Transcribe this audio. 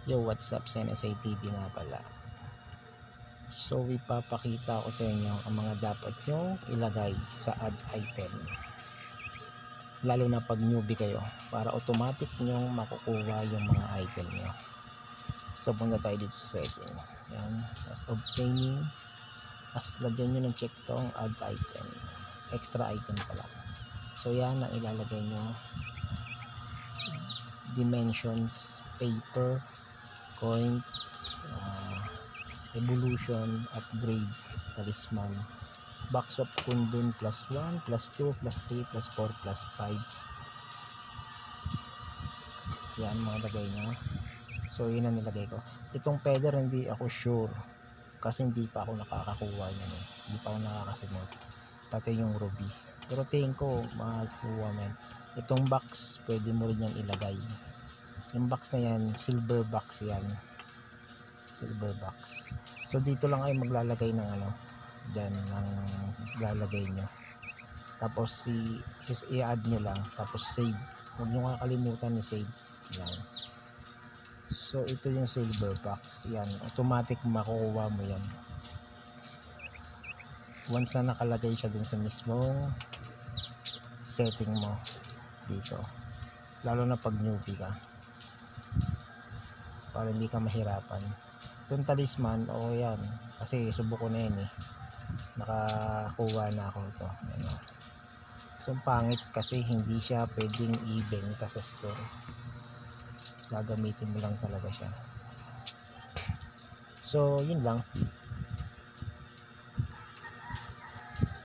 Yo, what's up, Sense TV nga pala. So ipapakita ko sa inyo ang mga dapat nyo ilagay sa add item, lalo na pag newbie kayo, para automatic nyong makukuha yung mga item nyo. So punta tayo dito sa setting. Yan, as obtaining, as lagyan nyo ng check tong add item, extra item pala. So yan ang ilalagay nyo: dimensions, paper, coin, evolution, upgrade, talisman, box of kundun +1, +2, +3, +4, +5. Yan mga lagay nyo. So yun ang nilagay ko. Itong feather hindi ako sure kasi hindi pa ako nakakakuha nyan eh. Hindi pa ako nakakasunod, pati yung ruby, pero tingin ko makakuha man. Itong box pwede mo rin yan ilagay. Yung box na yan, silver box yan, silver box. So dito lang ay maglalagay ng dyan ng lalagay nyo, tapos i-add nyo lang, tapos save. Huwag nyo kakalimutan ni save. Yan. So ito yung silver box, yan automatic makukuha mo yan once na nakalagay siya dun sa mismong setting mo dito, lalo na pag newbie ka, para hindi ka mahirapan. Itong talisman, o yan, kasi subok ko na yan eh, nakakuha na ako ito. Yan. So pangit kasi hindi siya pwedeng ibenta sa store, gagamitin mo lang talaga siya. So yun lang.